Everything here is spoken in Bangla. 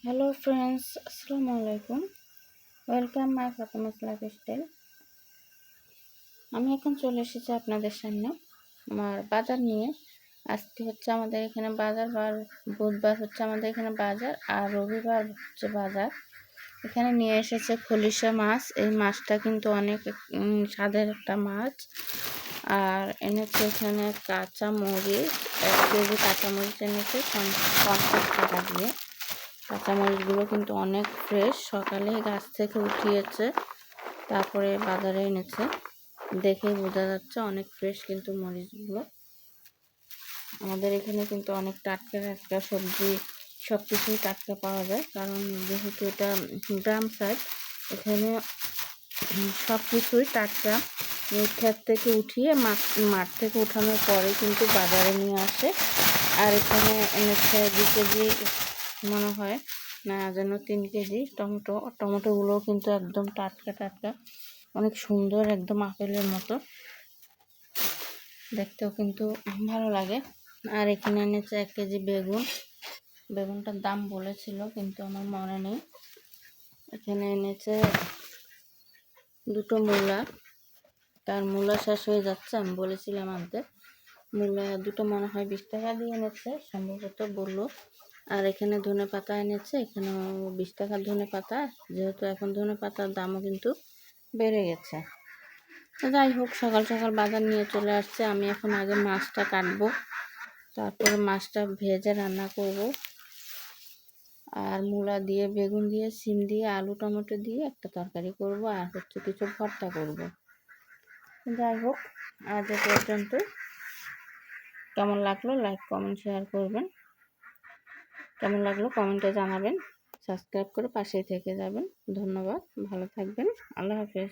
হ্যালো ফ্রেন্ডস, আসসালামু আলাইকুম। Welcome my Fatema's lifestyle. আমি এখন চলে এসেছি আপনাদের সামনে আমার বাজার নিয়ে। আজকে হচ্ছে আমাদের এখানে বাজার, বুধবার হচ্ছে আমাদের এখানে বাজার, আর রবিবার হচ্ছে বাজার। এখানে নিয়ে এসেছে খলিশা মাছ। এই মাছটা কিন্তু অনেক স্বাদের একটা মাছ। আর এনেছে এখানে কাঁচা মরিচ, 1 কেজি কাঁচা মরিচ এনেছে 50 টাকা দিয়ে। কাঁচামরিচগুলো কিন্তু অনেক ফ্রেশ, সকালে গাছ থেকে উঠিয়েছে, তারপরে বাজারে এনেছে। দেখেই বোঝা যাচ্ছে অনেক ফ্রেশ কিন্তু মরিচগুলো। আমাদের এখানে কিন্তু অনেক টাটকা টাটকা সবজি, সব কিছুই টাটকা পাওয়া যায়, কারণ যেহেতু এটা গ্রাম সাইড, এখানে সব কিছুই টাটকা। ক্ষেত থেকে উঠিয়ে মাঠ থেকে উঠানোর পরে কিন্তু বাজারে নিয়ে আসে। আর এখানে এনেছে 2 কেজি মনে হয়, না যেন 3 কেজি টমেটোগুলোও কিন্তু একদম টাটকা টাটকা, অনেক সুন্দর, একদম আপেলের মতো দেখতেও কিন্তু ভালো লাগে। আর এখানে এনেছে 1 কেজি বেগুনটার দাম বলেছিল কিন্তু আমার মনে নেই। এখানে এনেছে 2টো মূলা, তার মূলা শেষ হয়ে যাচ্ছে, আমি বলেছিলাম আনতে। মূলা 2টো মনে হয় 20 টাকা দিয়ে এনেছে সম্ভবত বললো। আর এখানে ধনে পাতা এনেছে, এখানেও 20 টাকার ধনে পাতা, যেহেতু এখন ধনে পাতার দামও কিন্তু বেড়ে গেছে। যাই হোক, সকাল সকাল বাজার নিয়ে চলে আসছে। আমি এখন আগে মাছটা কাটবো, তারপরে মাছটা ভেজে রান্না করব। আর মূলা দিয়ে, বেগুন দিয়ে, সিম দিয়ে, আলু টমেটো দিয়ে একটা তরকারি করব, আর হচ্ছে কিছু ভর্তা করব। যাই হোক, আজ এ পর্যন্ত। কেমন লাগলো লাইক কমেন্ট শেয়ার করবেন। কেমন লাগলো কমেন্টে জানাবেন। সাবস্ক্রাইব করে পাশেই থেকে যাবেন। ধন্যবাদ, ভালো থাকবেন। আল্লাহ হাফেজ।